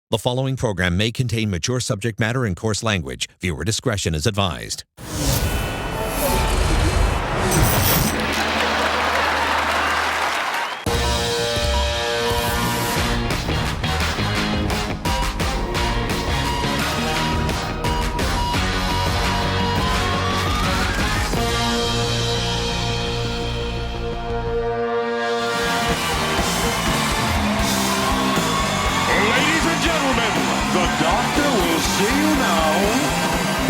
The following program may contain mature subject matter and coarse language. Viewer discretion is advised. See you now.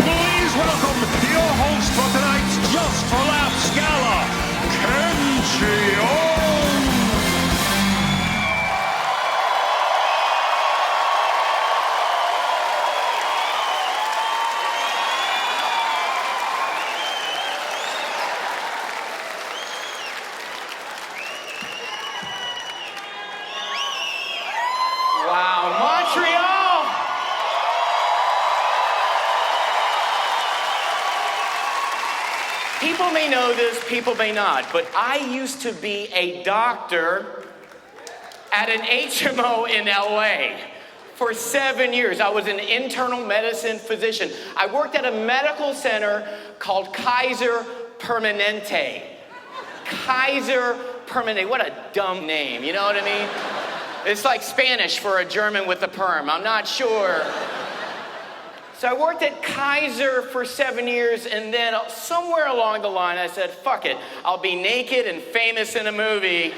Please welcome your host for tonight's Just for Laughs Gala, Jeong. Wow, Montreal! People may know this, people may not, but I used to be a doctor at an HMO in LA for 7 years. I was an internal medicine physician. I worked at a medical center called Kaiser Permanente. Kaiser Permanente, what a dumb name, you know what I mean? It's like Spanish for a German with a perm, I'm not sure. So I worked at Kaiser for 7 years, and then somewhere along the line I said, fuck it, I'll be naked and famous in a movie.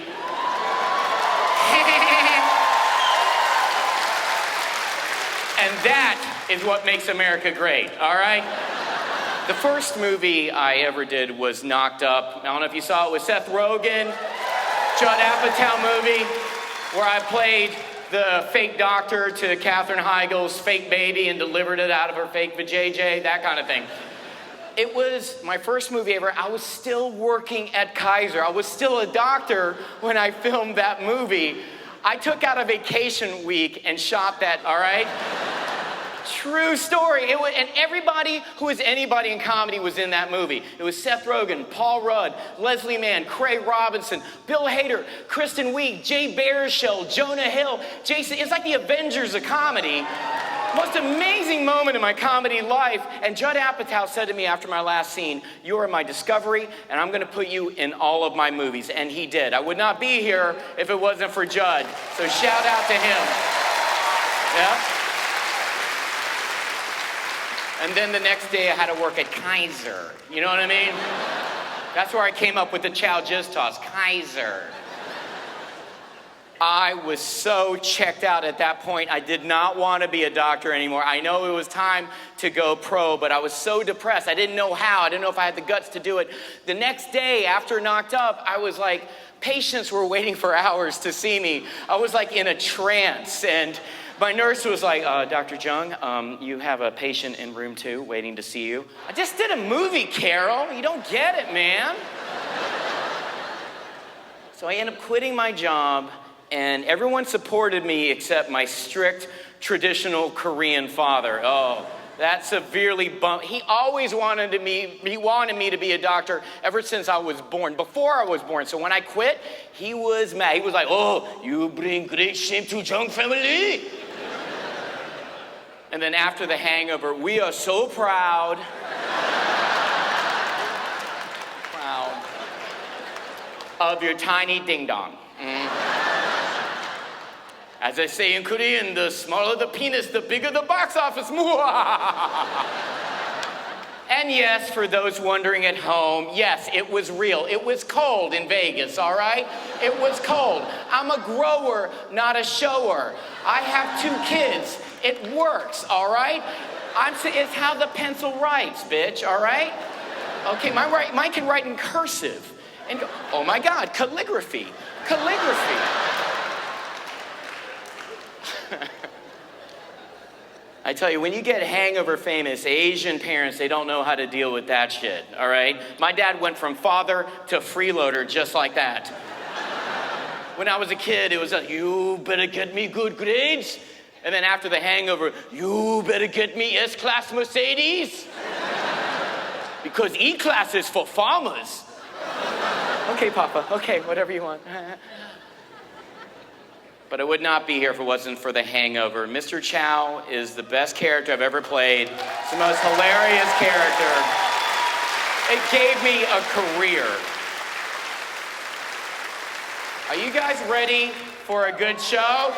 And that is what makes America great, all right? The first movie I ever did was Knocked Up. I don't know if you saw it with Seth Rogen, Judd Apatow movie, where I played the fake doctor to Katherine Heigl's fake baby and delivered it out of her fake vajayjay, that kind of thing. It was my first movie ever. I was still working at Kaiser. I was still a doctor when I filmed that movie. I took out a vacation week and shot that, all right? True story. And everybody who was anybody in comedy was in that movie. It was Seth Rogen, Paul Rudd, Leslie Mann, Craig Robinson, Bill Hader, Kristen Wiig, Jay Baruchel, Jonah Hill, Jason. It's like the Avengers of comedy. Most amazing moment in my comedy life. And Judd Apatow said to me after my last scene, "You are my discovery, and I'm going to put you in all of my movies." And he did. I would not be here if it wasn't for Judd. So shout out to him. Yeah. And then the next day I had to work at Kaiser. You know what I mean? That's where I came up with the chow jizz toss, Kaiser. I was so checked out at that point. I did not want to be a doctor anymore. I know it was time to go pro, but I was so depressed. I didn't know how. I didn't know if I had the guts to do it. The next day after Knocked Up, I was like, patients were waiting for hours to see me. I was like in a trance, and my nurse was like, Dr. Jeong, you have a patient in room 2 waiting to see you. I just did a movie, Carol. You don't get it, man. So I ended up quitting my job, and everyone supported me except my strict, traditional Korean father. Oh, that severely bumped. He always wanted me to be a doctor ever since I was born, before I was born. So when I quit, he was mad. He was like, "Oh, you bring great shame to Jeong family." And then after The Hangover, we are so proud. Proud of your tiny ding-dong. As I say in Korean, the smaller the penis, the bigger the box office. And yes, for those wondering at home, yes, it was real. It was cold in Vegas, all right? It was cold. I'm a grower, not a shower. I have 2 kids. It works, all right? It's how the pencil writes, bitch, all right? Okay, mine can write in cursive. And oh my God, calligraphy. I tell you, when you get hangover famous, Asian parents, they don't know how to deal with that shit, all right? My dad went from father to freeloader just like that. When I was a kid, it was like, "You better get me good grades." And then after the hangover, "You better get me S-Class Mercedes." Because E-Class is for farmers. Okay, Papa, okay, whatever you want. but I would not be here if it wasn't for The Hangover. Mr. Chow is the best character I've ever played. It's the most hilarious character. It gave me a career. Are you guys ready for a good show?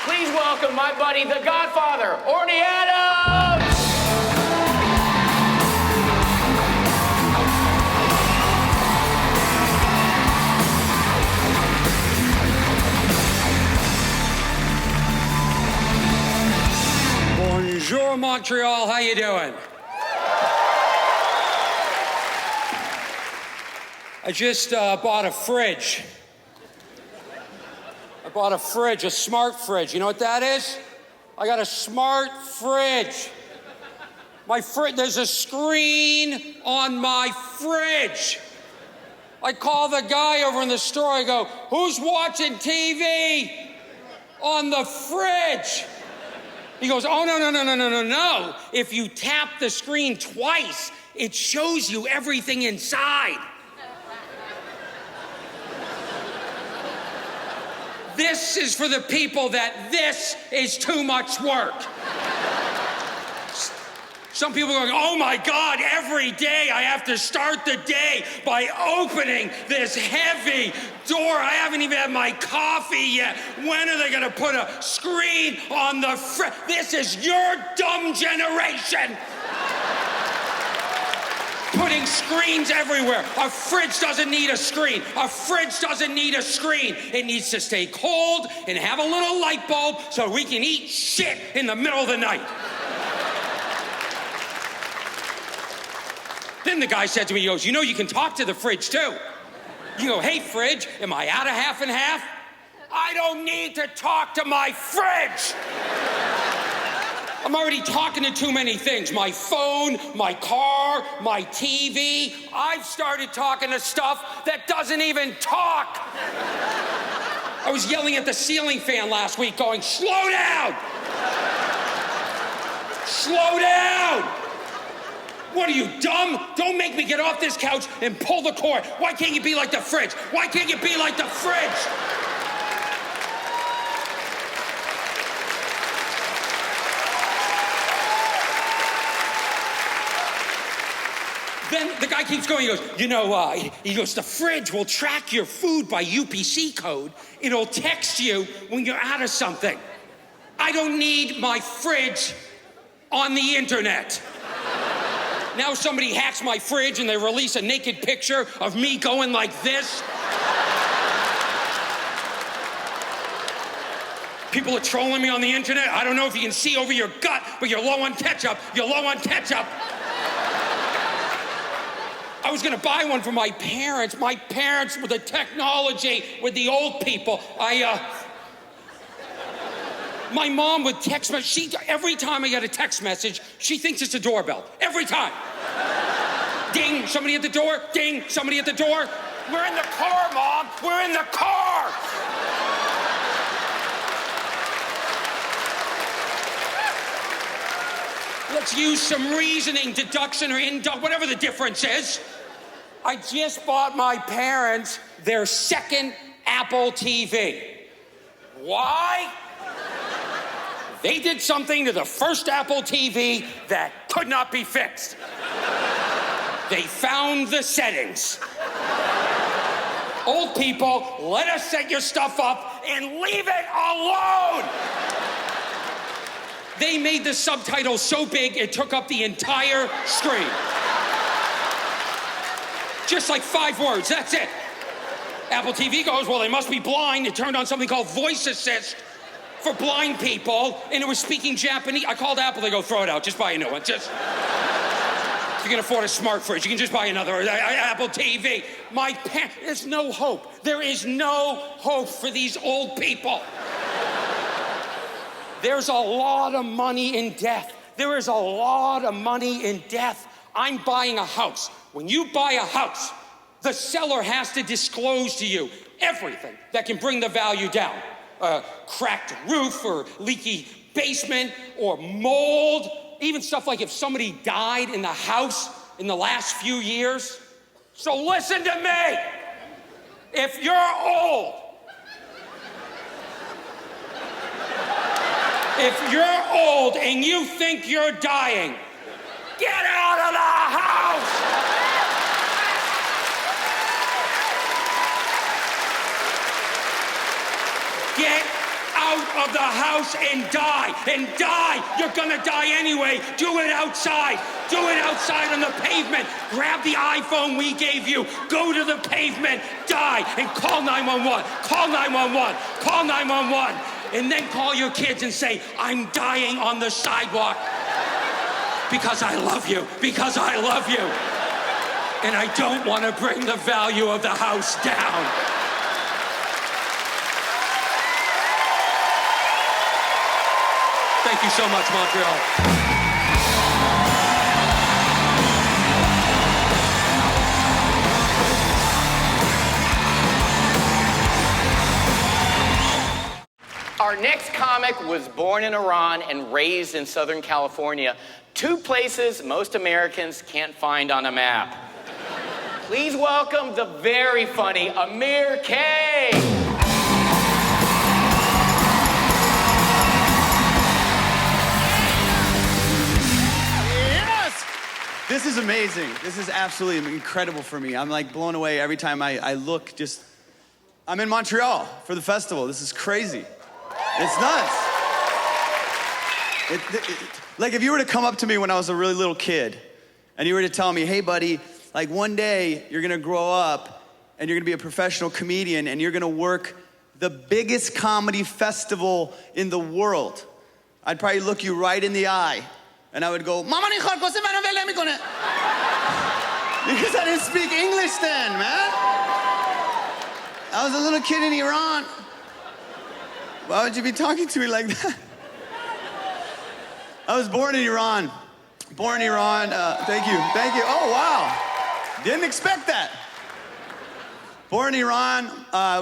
Please welcome my buddy, the Godfather, Orny Adams! Bonjour, Montreal. How you doing? I just bought a fridge. I bought a fridge, a smart fridge. You know what that is? I got a smart fridge. There's a screen on my fridge. I call the guy over in the store. I go, "Who's watching TV on the fridge?" He goes, "Oh, no. If you tap the screen twice, it shows you everything inside." This is for the people that this is too much work. Some people are going, "Oh my God, every day I have to start the day by opening this heavy door. I haven't even had my coffee yet. When are they gonna put a screen on the fridge?" This is your dumb generation. Putting screens everywhere. A fridge doesn't need a screen. A fridge doesn't need a screen. It needs to stay cold and have a little light bulb so we can eat shit in the middle of the night. Then the guy said to me, he goes, "You know you can talk to the fridge too." You go, "Hey fridge, am I out of half and half?" I don't need to talk to my fridge. I'm already talking to too many things. My phone, my car, my TV. I've started talking to stuff that doesn't even talk. I was yelling at the ceiling fan last week going, "Slow down! Slow down! What are you, dumb? Don't make me get off this couch and pull the cord. Why can't you be like the fridge? Why can't you be like the fridge?" Then the guy keeps going, he goes, he goes, "The fridge will track your food by UPC code. It'll text you when you're out of something." I don't need my fridge on the internet. Now somebody hacks my fridge and they release a naked picture of me going like this. People are trolling me on the internet. I don't know if you can see over your gut, but you're low on ketchup. You're low on ketchup. I was gonna buy one for my parents. My parents with the technology, with the old people. My mom would text me. Every time I get a text message, she thinks it's a doorbell. Every time. Ding, somebody at the door. Ding, somebody at the door. "We're in the car, Mom. We're in the car." Let's use some reasoning, deduction, or whatever the difference is. I just bought my parents their second Apple TV. Why? They did something to the first Apple TV that could not be fixed. They found the settings. Old people, let us set your stuff up and leave it alone. They made the subtitles so big it took up the entire screen. Just like 5 words, that's it. Apple TV goes, "Well, they must be blind." It turned on something called Voice Assist for blind people, and it was speaking Japanese. I called Apple, they go, "Throw it out, just buy a new one. If you can afford a smart fridge, you can just buy another Apple TV. There's no hope. There is no hope for these old people. There's a lot of money in death. There is a lot of money in death. I'm buying a house. When you buy a house, the seller has to disclose to you everything that can bring the value down. A cracked roof or leaky basement or mold, even stuff like if somebody died in the house in the last few years. So listen to me. If you're old, and you think you're dying, get out of the house! Get out of the house and die. And die. You're gonna die anyway. Do it outside. Do it outside on the pavement. Grab the iPhone we gave you. Go to the pavement. Die. And call 911. Call 911. Call 911. And then call your kids and say, I'm dying on the sidewalk. Because I love you. Because I love you. And I don't want to bring the value of the house down. Thank you so much, Montreal. Our next comic was born in Iran and raised in Southern California, two places most Americans can't find on a map. Please welcome the very funny Amir K. Yes! This is amazing. This is absolutely incredible for me. I'm like blown away every time I look. I'm in Montreal for the festival. This is crazy. It's nuts. Like if you were to come up to me when I was a really little kid and you were to tell me, hey buddy, like one day you're gonna grow up and you're gonna be a professional comedian and you're gonna work the biggest comedy festival in the world, I'd probably look you right in the eye and I would go, Mama ni khar ko se main vele mi kone. Because I didn't speak English then, man. I was a little kid in Iran. Why would you be talking to me like that? I was born in Iran. Thank you. Oh, wow. Didn't expect that. Born in Iran,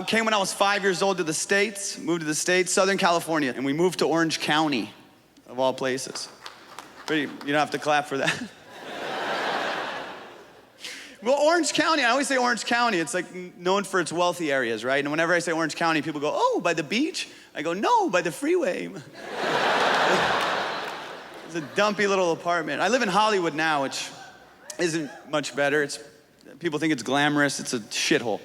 came when I was 5 years old to the States, moved to the States, Southern California, and we moved to Orange County, of all places. You don't have to clap for that. Well, Orange County, I always say Orange County, it's like known for its wealthy areas, right? And whenever I say Orange County, people go, oh, by the beach? I go, no, by the freeway. It's a dumpy little apartment. I live in Hollywood now, which isn't much better. People think it's glamorous, it's a shithole,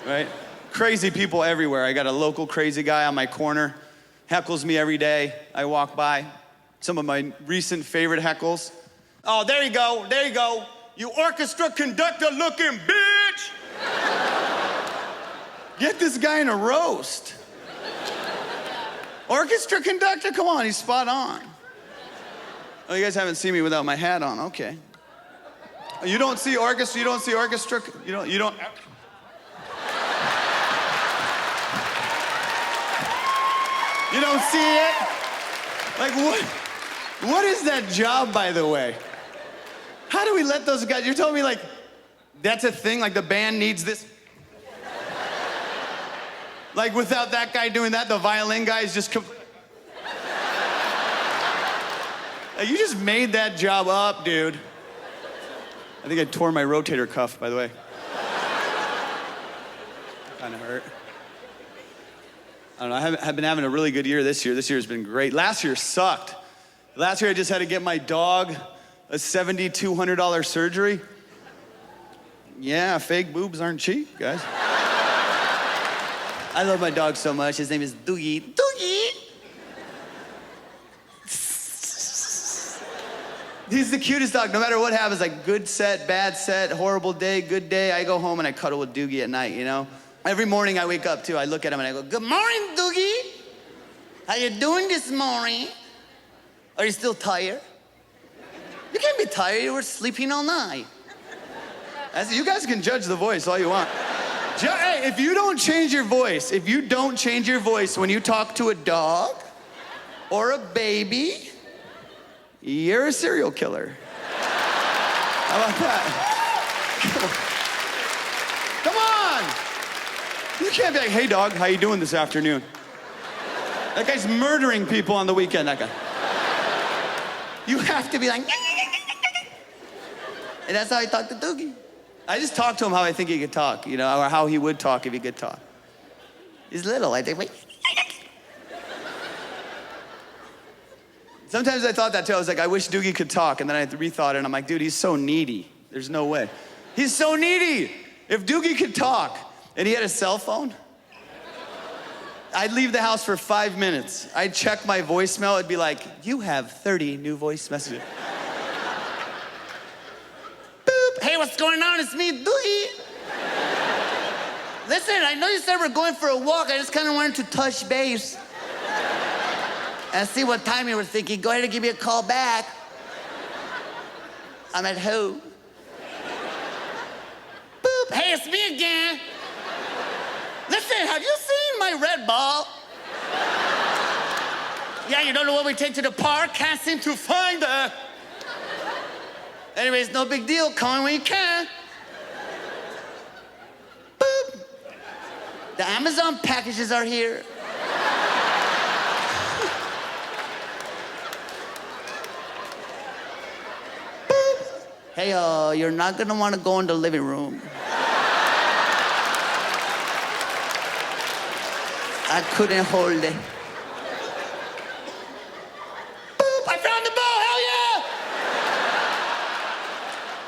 right? Crazy people everywhere. I got a local crazy guy on my corner, heckles me every day. I walk by. Some of my recent favorite heckles. Oh, there you go. You orchestra conductor looking bitch! Get this guy in a roast. Orchestra conductor, come on, he's spot on. Oh, you guys haven't seen me without my hat on, okay. You don't see orchestra, you don't see it? Like what is that job, by the way? How do we let those guys, you're telling me like, that's a thing, like the band needs this? Like without that guy doing that, the violin guy is just Like, you just made that job up, dude. I think I tore my rotator cuff, by the way. Kinda hurt. I don't know, I've been having a really good year this year. This year's been great. Last year sucked. Last year I just had to get my dog a $7,200 surgery. Yeah, fake boobs aren't cheap, guys. I love my dog so much. His name is Doogie. Doogie! He's the cutest dog. No matter what happens, like good set, bad set, horrible day, good day, I go home and I cuddle with Doogie at night, you know? Every morning I wake up too, I look at him and I go, good morning, Doogie. How you doing this morning? Are you still tired? You can't be tired, you were sleeping all night. You guys can judge the voice all you want. Hey, if you don't change your voice when you talk to a dog or a baby, you're a serial killer. How about that? Come on! You can't be like, hey dog, how you doing this afternoon? That guy's murdering people on the weekend, that guy. You have to be like, and that's how I talk to Doogie. I just talk to him how I think he could talk, or how he would talk if he could talk. He's little, I think. Wait. Sometimes I thought that too. I was like, I wish Doogie could talk, and then I rethought it, and I'm like, dude, he's so needy. There's no way. He's so needy. If Doogie could talk, and he had a cell phone, I'd leave the house for 5 minutes. I'd check my voicemail. It'd be like, you have 30 new voice messages. Boop. Hey, what's going on? It's me, Doogie. Listen, I know you said we're going for a walk. I just kind of wanted to touch base and see what time you were thinking. Go ahead and give me a call back. I'm at home. Boop. Hey, it's me again. Listen, have you seen my red ball? Yeah, you don't know what we take to the park? Can't seem to find her. Anyways, no big deal. Call me when you can. Boop. The Amazon packages are here. Boop. Hey, you're not gonna wanna go in the living room. I couldn't hold it. Boop, I found the ball, hell yeah!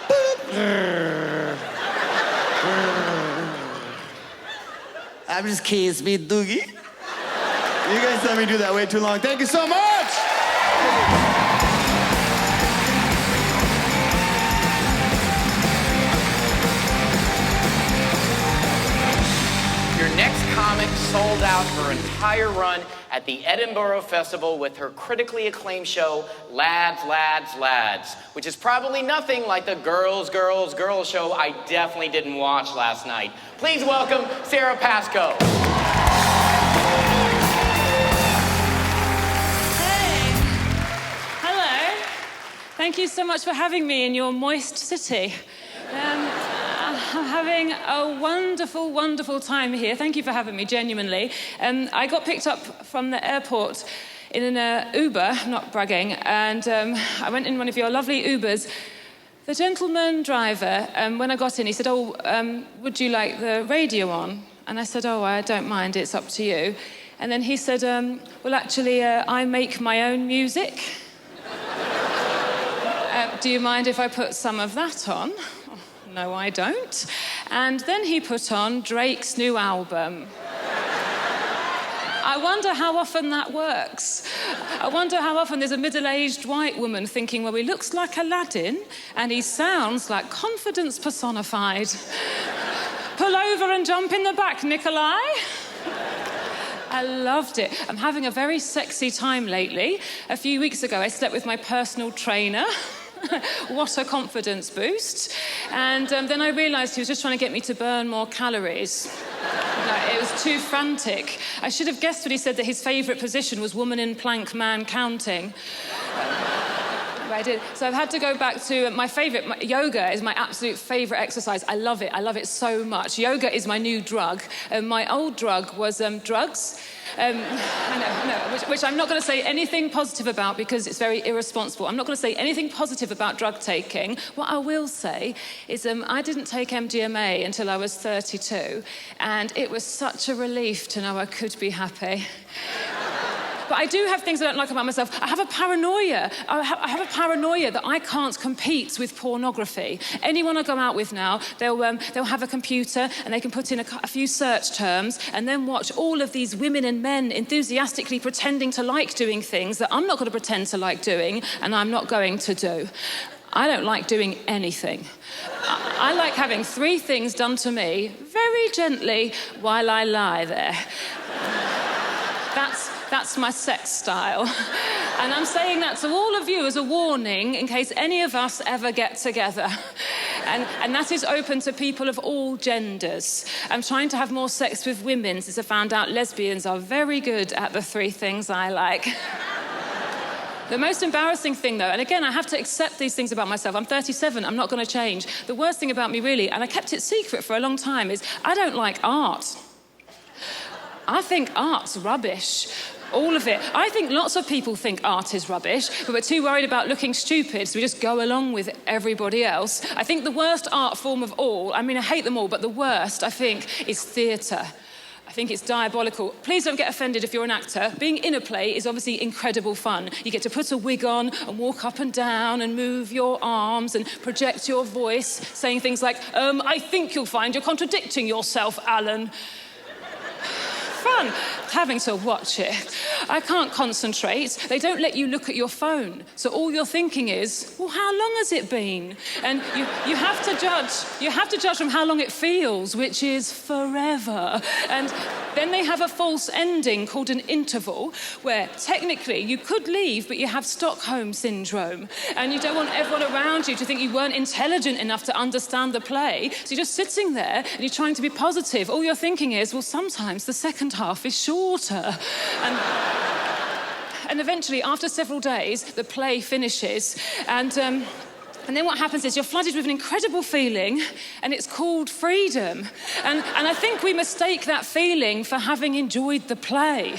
Boop. I'm just kidding, it's me, Doogie. You guys let me do that way too long. Thank you so much! Your next comic sold out her entire run at the Edinburgh Festival with her critically acclaimed show, Lads, Lads, Lads, which is probably nothing like the Girls, Girls, Girls show I definitely didn't watch last night. Please welcome Sarah Pascoe. Hey. Hello. Thank you so much for having me in your moist city. I'm having a wonderful, wonderful time here. Thank you for having me, genuinely. I got picked up from the airport in an Uber, I'm not bragging, and I went in one of your lovely Ubers. The gentleman driver, when I got in, he said, would you like the radio on? And I said, I don't mind, it's up to you. And then he said, well, actually, I make my own music. Do you mind if I put some of that on? No, I don't. And then he put on Drake's new album. I wonder how often that works. I wonder how often there's a middle-aged white woman thinking, well, he looks like Aladdin and he sounds like confidence personified. Pull over and jump in the back, Nikolai. I loved it. I'm having a very sexy time lately. A few weeks ago, I slept with my personal trainer. What a confidence boost. And then I realised he was just trying to get me to burn more calories. It was too frantic. I should have guessed when he said that his favourite position was woman in plank, man counting. I did. So I've had to go back to my favourite. Yoga is my absolute favourite exercise. I love it. I love it so much. Yoga is my new drug. My old drug was drugs. I know, which I'm not going to say anything positive about because it's very irresponsible. I'm not going to say anything positive about drug taking. What I will say is I didn't take MDMA until I was 32, and it was such a relief to know I could be happy. But I do have things I don't like about myself. I have a paranoia. I have a paranoia that I can't compete with pornography. Anyone I go out with now, they'll have a computer and they can put in a few search terms and then watch all of these women and men enthusiastically pretending to like doing things that I'm not going to pretend to like doing and I'm not going to do. I don't like doing anything. I like having 3 things done to me very gently while I lie there. That's my sex style. And I'm saying that to all of you as a warning in case any of us ever get together. And that is open to people of all genders. I'm trying to have more sex with women since I found out lesbians are very good at the 3 things I like. The most embarrassing thing, though, and again, I have to accept these things about myself. I'm 37, I'm not going to change. The worst thing about me, really, and I kept it secret for a long time, is I don't like art. I think art's rubbish. All of it. I think lots of people think art is rubbish, but we're too worried about looking stupid, so we just go along with everybody else. I think the worst art form of all, I mean, I hate them all, but the worst, I think, is theatre. I think it's diabolical. Please don't get offended if you're an actor. Being in a play is obviously incredible fun. You get to put a wig on and walk up and down and move your arms and project your voice, saying things like, I think you'll find you're contradicting yourself, Alan. Fun having to watch it. I can't concentrate. They don't let you look at your phone. So all you're thinking is, well, how long has it been? And you have to judge. You have to judge from how long it feels, which is forever. And then they have a false ending called an interval, where technically you could leave, but you have Stockholm syndrome. And you don't want everyone around you to think you weren't intelligent enough to understand the play. So you're just sitting there and you're trying to be positive. All you're thinking is, well, sometimes the second half is shorter. And eventually, after several days, the play finishes. And then what happens is you're flooded with an incredible feeling, and it's called freedom. And I think we mistake that feeling for having enjoyed the play.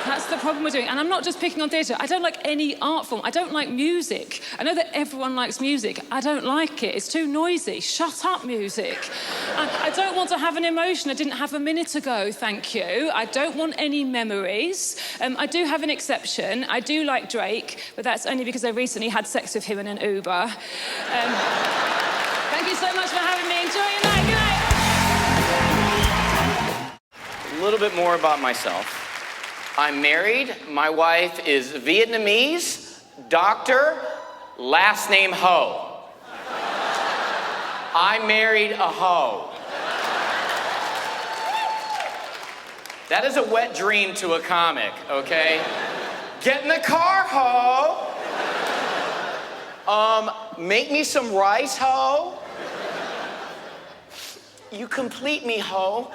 That's the problem we're doing. And I'm not just picking on theatre. I don't like any art form. I don't like music. I know that everyone likes music. I don't like it. It's too noisy. Shut up, music. I don't want to have an emotion I didn't have a minute ago, thank you. I don't want any memories. I do have an exception. I do like Drake, but that's only because I recently had sex with him in an Uber. Thank you so much for having me. Enjoy your night. Good night. A little bit more about myself. I'm married. My wife is Vietnamese, doctor, last name Ho. I married a hoe. That is a wet dream to a comic, okay? Get in the car, ho. Make me some rice, ho. You complete me, ho.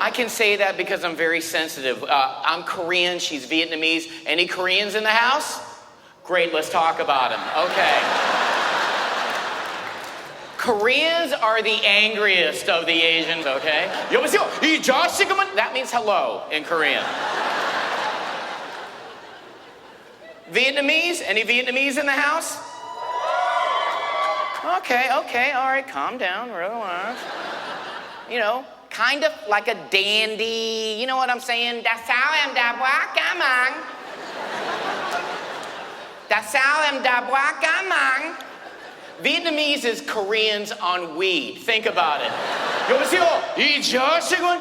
I can say that because I'm very sensitive. I'm Korean, she's Vietnamese. Any Koreans in the house? Great, let's talk about them. Okay. Koreans are the angriest of the Asians, okay? 여보세요, 이 자식은? That means hello in Korean. Vietnamese? Any Vietnamese in the house? Okay, all right, calm down, relax. You know, kind of like a dandy, you know what I'm saying? That's how em đã quá cả mạng. That's how em đã quá cả mạng. Vietnamese is Koreans on weed. Think about it. 여보세요, 이 자식은?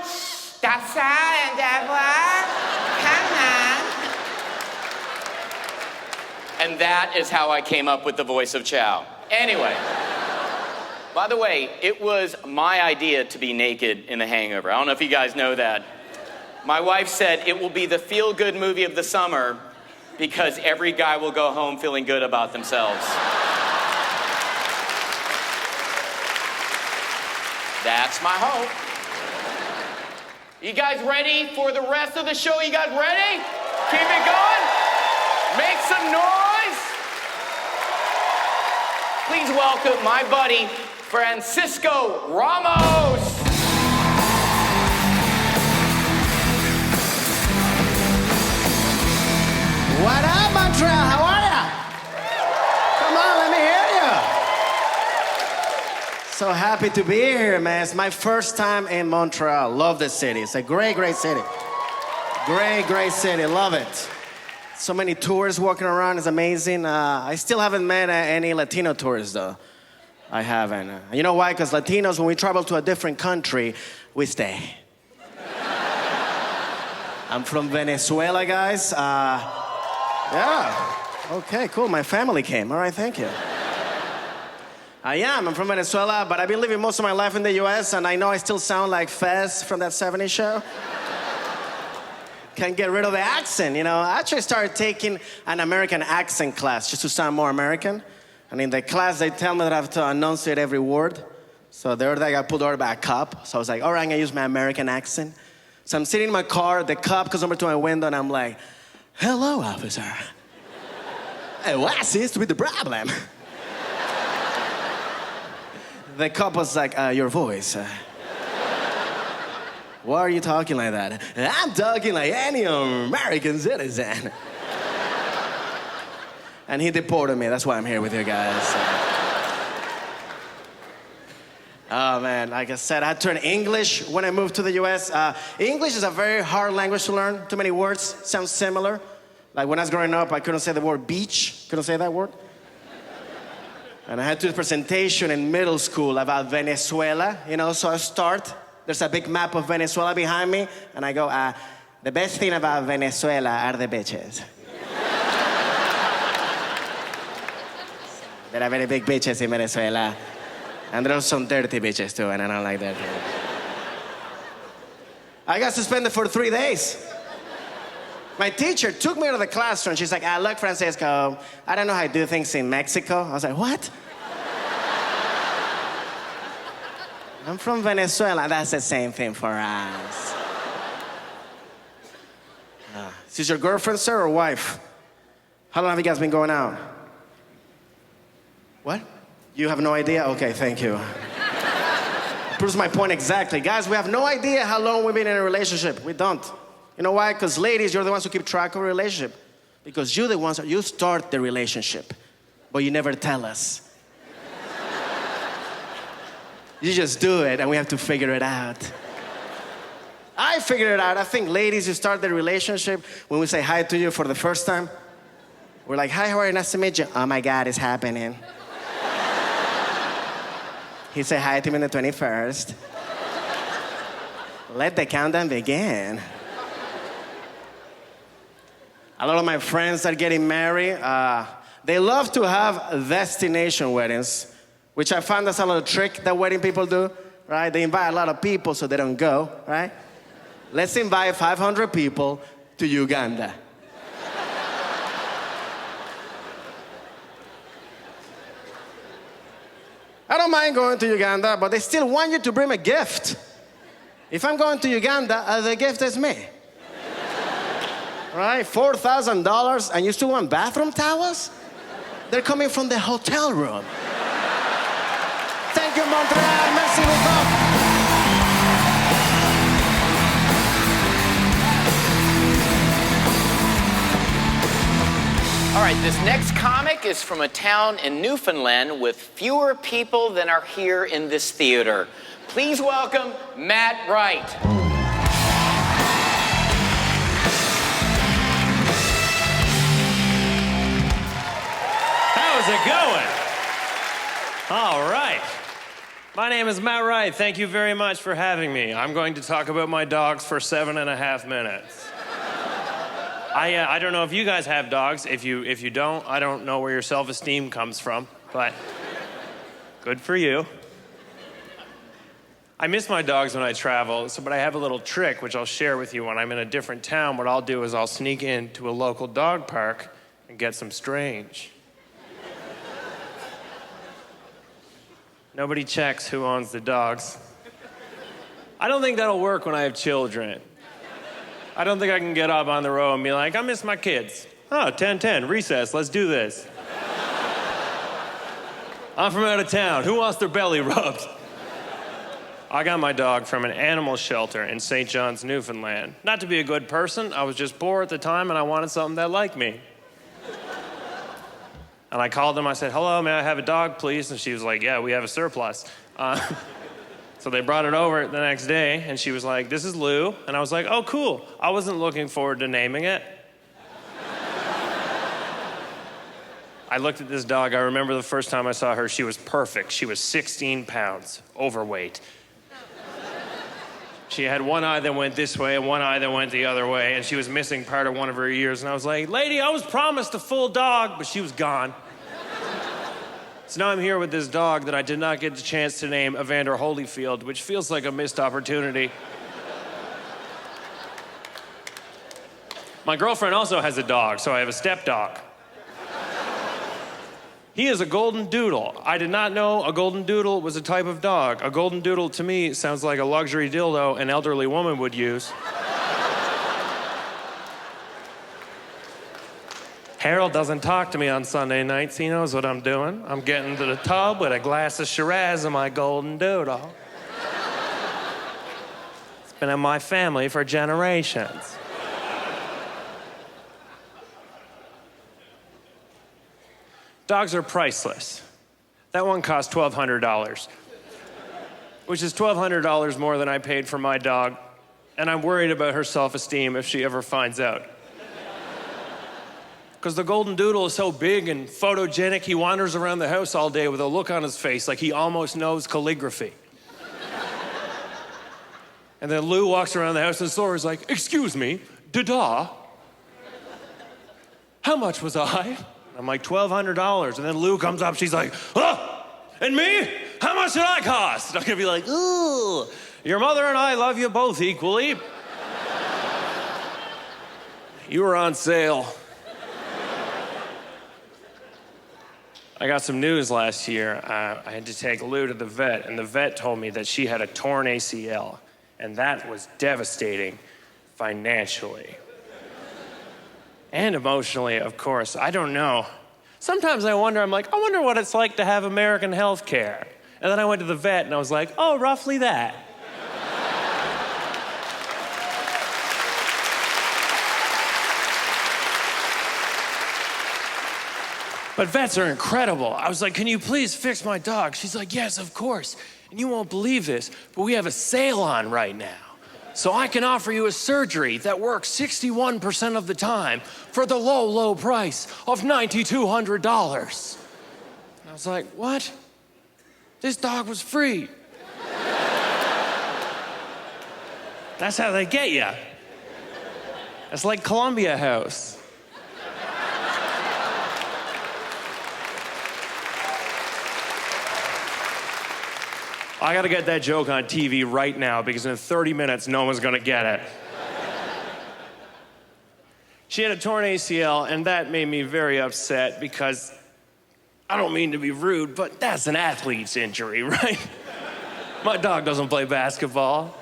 That's how em đã quá cả mạng. And that is how I came up with the voice of Chow. Anyway. By the way, it was my idea to be naked in The Hangover. I don't know if you guys know that. My wife said it will be the feel-good movie of the summer because every guy will go home feeling good about themselves. That's my hope. You guys ready for the rest of the show? You guys ready? Keep it going. Make some noise. Please welcome my buddy, Francisco Ramos. What up, Montreal? How are ya? Come on, let me hear you. So happy to be here, man. It's my first time in Montreal. Love this city. It's a great, great city. Great city. Love it. So many tourists walking around. It's amazing. I still haven't met any Latino tourists, though. I haven't. You know why? Because Latinos, when we travel to a different country, we stay. I'm from Venezuela, guys. Yeah. Okay, cool. My family came. All right, thank you. I'm from Venezuela, but I've been living most of my life in the US, and I know I still sound like Fez from that 70s show. Can't get rid of the accent, you know. I actually started taking an American accent class just to sound more American. And in the class, they tell me that I have to enunciate every word. So the other day, I got pulled over by a cop. So I was like, all right, I'm gonna use my American accent. So I'm sitting in my car, the cop comes over to my window, and I'm like, hello, officer. Hey, what seems to be the problem? The cop was like, your voice. Why are you talking like that? I'm talking like any American citizen. And he deported me. That's why I'm here with you guys. Oh, man, like I said, I had to learn English when I moved to the US. English is a very hard language to learn. Too many words, sound similar. Like when I was growing up, I couldn't say the word beach. Couldn't say that word. And I had to do a presentation in middle school about Venezuela, you know, so I start. There's a big map of Venezuela behind me, and I go, the best thing about Venezuela are the bitches. There are very big bitches in Venezuela. And there are some dirty bitches too, and I don't like that. I got suspended for 3 days. My teacher took me out of the classroom. She's like, look, Francisco, I don't know how to do things in Mexico. I was like, what? I'm from Venezuela. That's the same thing for us. Is this your girlfriend, sir, or wife? How long have you guys been going out? What? You have no idea? Okay, thank you. Proves my point exactly. Guys, we have no idea how long we've been in a relationship. We don't. You know why? Because ladies, you're the ones who keep track of a relationship. Because you're the ones that you start the relationship, but you never tell us. You just do it, and we have to figure it out. I figured it out. I think ladies, you start the relationship when we say hi to you for the first time. We're like, hi, how are you? Nice to meet you. Oh my God, it's happening. He said hi to me on the 21st. Let the countdown begin. A lot of my friends that are getting married, they love to have destination weddings, which I found that's a little trick that wedding people do, right? They invite a lot of people so they don't go, right? Let's invite 500 people to Uganda. I don't mind going to Uganda, but they still want you to bring a gift. If I'm going to Uganda, the gift is me. Right? $4,000, and you still want bathroom towels? They're coming from the hotel room. Thank you, Montreal. Merci beaucoup. All right, this next comic is from a town in Newfoundland with fewer people than are here in this theater. Please welcome Matt Wright. How's it going? All right. My name is Matt Wright. Thank you very much for having me. I'm going to talk about my dogs for 7.5 minutes. I don't know if you guys have dogs. If you don't, I don't know where your self-esteem comes from, but good for you. I miss my dogs when I travel, but I have a little trick which I'll share with you when I'm in a different town. What I'll do is I'll sneak into a local dog park and get some strange. Nobody checks who owns the dogs. I don't think that'll work when I have children. I don't think I can get up on the road and be like, I miss my kids. Oh, 10:10, recess, let's do this. I'm from out of town. Who wants their belly rubbed? I got my dog from an animal shelter in St. John's, Newfoundland. Not to be a good person, I was just poor at the time and I wanted something that liked me. And I called them, I said, hello, may I have a dog, please? And she was like, yeah, we have a surplus. So they brought it over the next day, and she was like, this is Lou. And I was like, oh, cool. I wasn't looking forward to naming it. I looked at this dog. I remember the first time I saw her, she was perfect. She was 16 pounds, overweight. She had one eye that went this way and one eye that went the other way, and she was missing part of one of her ears. And I was like, lady, I was promised a full dog, but she was gone. So now I'm here with this dog that I did not get the chance to name Evander Holyfield, which feels like a missed opportunity. My girlfriend also has a dog, so I have a stepdog. He is a golden doodle. I did not know a golden doodle was a type of dog. A golden doodle to me sounds like a luxury dildo an elderly woman would use. Harold doesn't talk to me on Sunday nights. He knows what I'm doing. I'm getting to the tub with a glass of Shiraz and my golden doodle. It's been in my family for generations. Dogs are priceless. That one cost $1,200, which is $1,200 more than I paid for my dog, and I'm worried about her self-esteem if she ever finds out. Because the golden doodle is so big and photogenic, he wanders around the house all day with a look on his face like he almost knows calligraphy. And then Lou walks around the house and Sora's like, "Excuse me, da-da? How much was I?" I'm like, $1,200. And then Lou comes up, she's like, "Oh, and me? How much did I cost?" And I'm gonna be like, "Ooh, your mother and I love you both equally. You were on sale." I got some news last year. I had to take Lou to the vet, and the vet told me that she had a torn ACL, and that was devastating financially. And emotionally, of course. I don't know. Sometimes I wonder, I wonder what it's like to have American health care. And then I went to the vet, and I was like, oh, roughly that. But vets are incredible. I was like, "Can you please fix my dog?" She's like, "Yes, of course. And you won't believe this, but we have a sale on right now. So I can offer you a surgery that works 61% of the time for the low, low price of $9,200. I was like, "What? This dog was free." That's how they get you. It's like Columbia House. I gotta get that joke on TV right now because in 30 minutes, no one's gonna get it. She had a torn ACL, and that made me very upset because I don't mean to be rude, but that's an athlete's injury, right? My dog doesn't play basketball.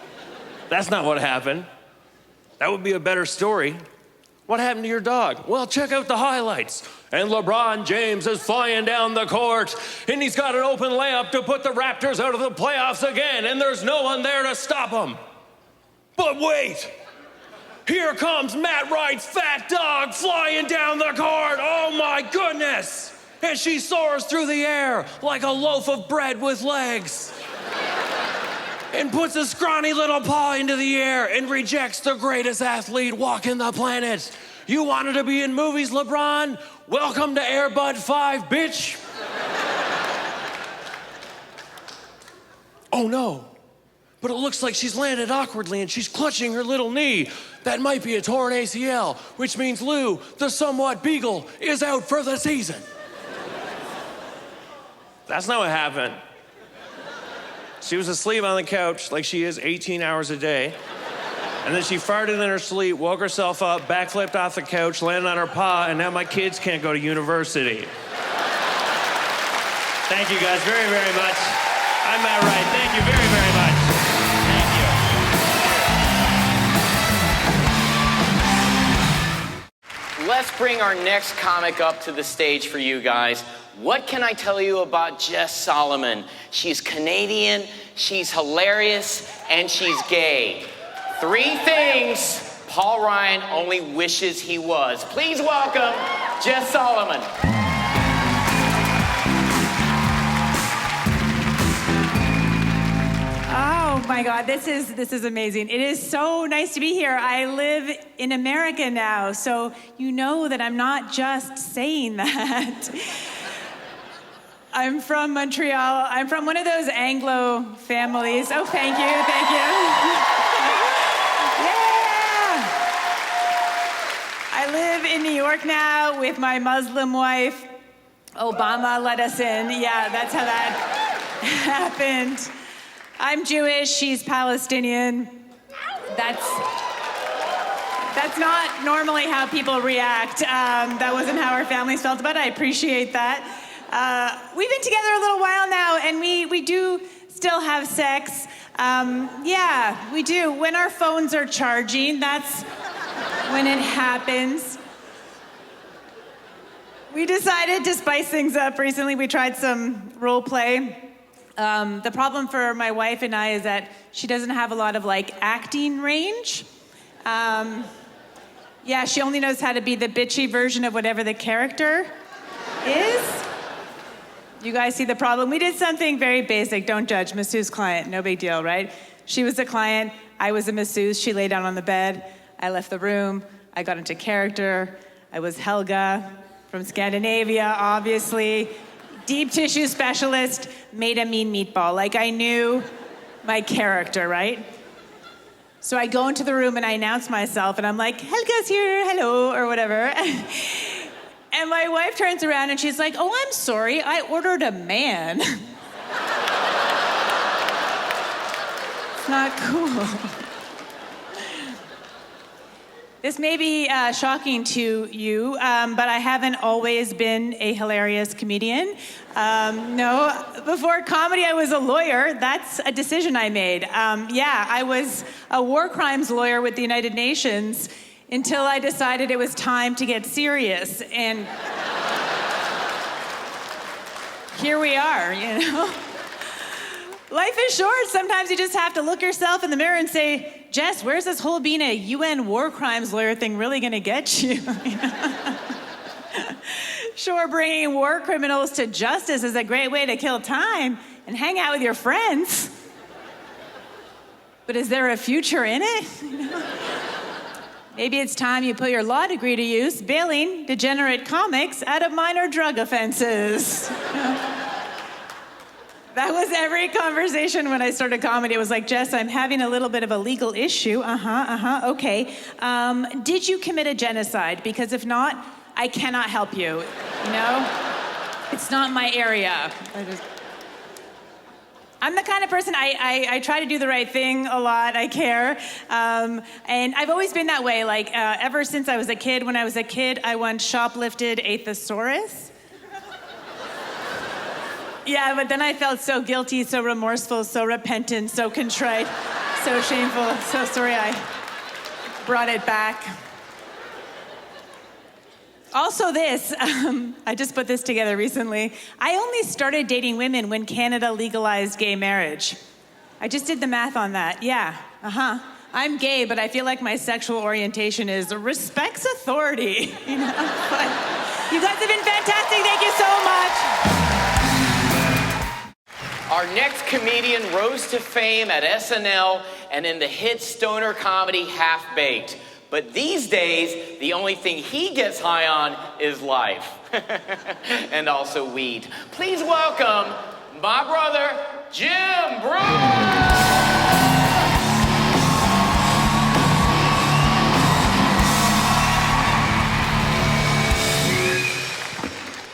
That's not what happened. That would be a better story. What happened to your dog? Well, check out the highlights. And LeBron James is flying down the court, and he's got an open layup to put the Raptors out of the playoffs again, and there's no one there to stop him. But wait, here comes Matt Wright's fat dog flying down the court. Oh my goodness. And she soars through the air like a loaf of bread with legs. And puts a scrawny little paw into the air and rejects the greatest athlete walking the planet. You wanted to be in movies, LeBron? Welcome to Air Bud 5, bitch. Oh no, but it looks like she's landed awkwardly and she's clutching her little knee. That might be a torn ACL, which means Lou, the somewhat beagle, is out for the season. That's not what happened. She was asleep on the couch like she is 18 hours a day. And then she farted in her sleep, woke herself up, backflipped off the couch, landed on her paw, and now my kids can't go to university. Thank you guys very, very much. I'm Matt Wright. Thank you very, very much. Thank you. Let's bring our next comic up to the stage for you guys. What can I tell you about Jess Salomon? She's Canadian, she's hilarious, and she's gay. 3 things Paul Ryan only wishes he was. Please welcome Jess Salomon. Oh my God, this is amazing. It is so nice to be here. I live in America now, so you know that I'm not just saying that. I'm from Montreal. I'm from one of those Anglo families. Oh, thank you. Yeah! I live in New York now with my Muslim wife. Obama let us in. Yeah, that's how that happened. I'm Jewish, she's Palestinian. That's not normally how people react. That wasn't how our families felt about it. I appreciate that. We've been together a little while now, and we do still have sex. Yeah, we do. When our phones are charging, that's when it happens. We decided to spice things up recently. We tried some role play. The problem for my wife and I is that she doesn't have a lot of like acting range. Yeah, she only knows how to be the bitchy version of whatever the character is. You guys see the problem? We did something very basic. Don't judge. Masseuse client. No big deal, right? She was the client. I was a masseuse. She lay down on the bed. I left the room. I got into character. I was Helga from Scandinavia, obviously. Deep tissue specialist, made a mean meatball. Like I knew my character, right? So I go into the room and I announce myself and I'm like, Helga's here, hello, or whatever. And my wife turns around and she's like, oh, I'm sorry, I ordered a man. It's not cool. This may be shocking to you, but I haven't always been a hilarious comedian. No, before comedy, I was a lawyer. That's a decision I made. Yeah, I was a war crimes lawyer with the United Nations until I decided it was time to get serious. And here we are, you know? Life is short. Sometimes you just have to look yourself in the mirror and say, Jess, where's this whole being a UN war crimes lawyer thing really gonna get you? Sure, bringing war criminals to justice is a great way to kill time and hang out with your friends. But is there a future in it? Maybe it's time you put your law degree to use, bailing degenerate comics out of minor drug offenses. That was every conversation when I started comedy. It was like, Jess, I'm having a little bit of a legal issue. Okay. Did you commit a genocide? Because if not, I cannot help you, you know? It's not my area. I'm the kind of person, I try to do the right thing a lot, I care. And I've always been that way, like ever since I was a kid. When I was a kid, I once shoplifted a thesaurus. Yeah, but then I felt so guilty, so remorseful, so repentant, so contrite, so shameful, so sorry I brought it back. Also this, I just put this together recently. I only started dating women when Canada legalized gay marriage. I just did the math on that, yeah, I'm gay, but I feel like my sexual orientation is respects authority, you know? But you guys have been fantastic, thank you so much. Our next comedian rose to fame at SNL and in the hit stoner comedy Half Baked. But these days, the only thing he gets high on is life. And also weed. Please welcome my brother, Jim Brooks!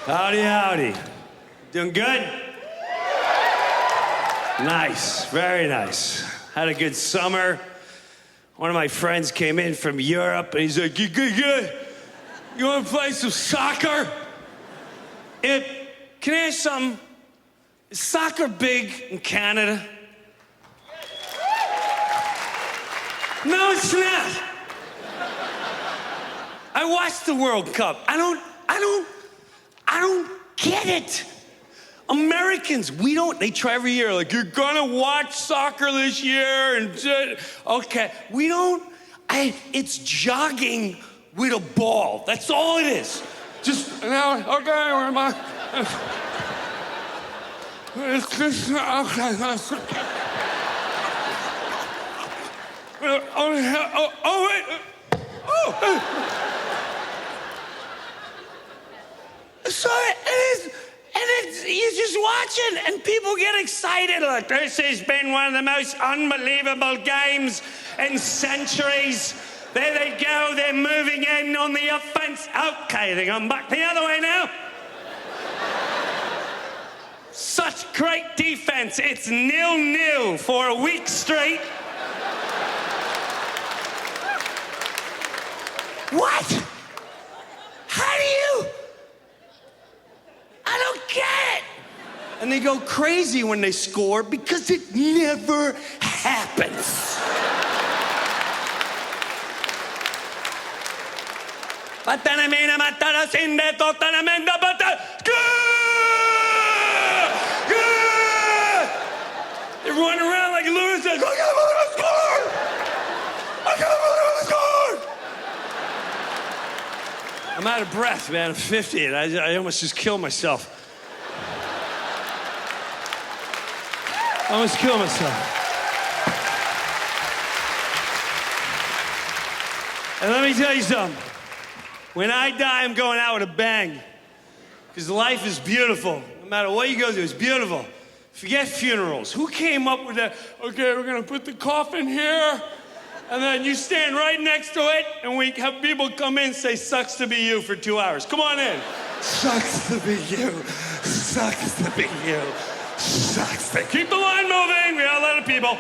Howdy, howdy. Doing good? Nice, very nice. Had a good summer. One of my friends came in from Europe and he's like, you wanna play some soccer? Can I ask something? Is soccer big in Canada? No, it's not. I watched the World Cup. I don't get it. Americans, they try every year, like, you're gonna watch soccer this year, and okay, it's jogging with a ball. That's all it is. Just, now, okay, where am I? It's just, okay. Sorry, you're just watching, and people get excited. Like, this has been one of the most unbelievable games in centuries. There they go, they're moving in on the offense. Okay, they're going back the other way now. Such great defense. It's 0-0 for a week straight. What? How do you? I don't get it. And they go crazy when they score because it never happens. Patanamina matara sinde totanamenda pata. You're running around like a lunatic. I can't believe I scored! I can't believe I scored! I'm out of breath, man. I'm 50, and I almost just killed myself. I almost killed myself. And let me tell you something. When I die, I'm going out with a bang. Because life is beautiful. No matter what you go through, it's beautiful. Forget funerals. Who came up with that? Okay, we're going to put the coffin here, and then you stand right next to it, and we have people come in and say, sucks to be you for 2 hours. Come on in. Sucks to be you. Sucks to be you. Sucks to... Keep the line moving. We got a lot of people.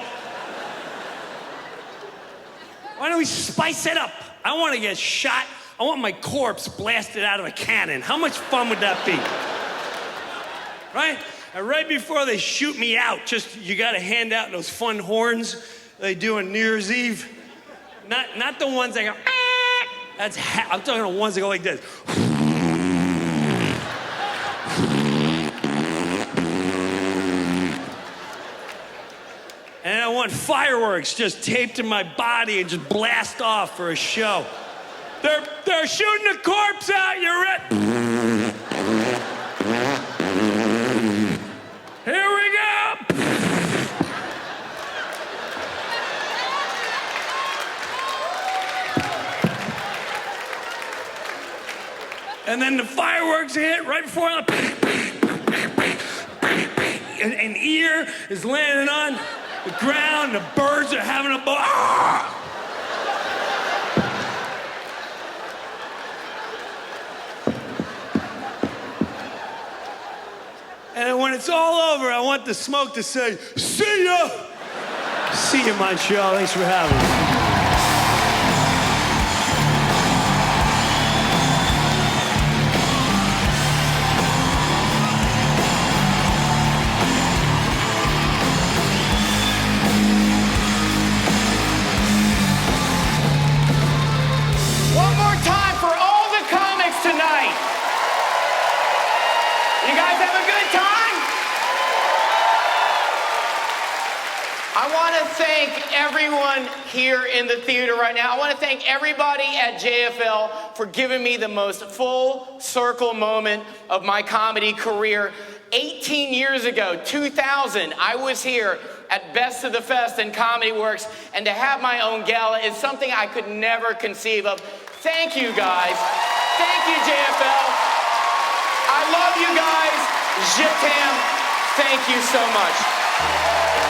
Why don't we spice it up? I want to get shot. I want my corpse blasted out of a cannon. How much fun would that be? Right? And right before they shoot me out, you got to hand out those fun horns they do on New Year's Eve. Not the ones that go, I'm talking the ones that go like this. And I want fireworks just taped to my body and just blast off for a show. They're shooting a corpse out, you're right. Here we go. And then the fireworks hit right before an ear is landing on the ground, the birds are having a ball. Ah! And when it's all over, I want the smoke to say, see ya! See you, Montreal. Thanks for having me. One more time for all the comics tonight. You guys have a good time? I want to thank everyone here in the theater right now. I want to thank everybody at JFL for giving me the most full circle moment of my comedy career. 18 years ago, 2000, I was here at Best of the Fest and Comedy Works, and to have my own gala is something I could never conceive of. Thank you, guys. Thank you, JFL. I love you guys. Je t'aime. Thank you so much.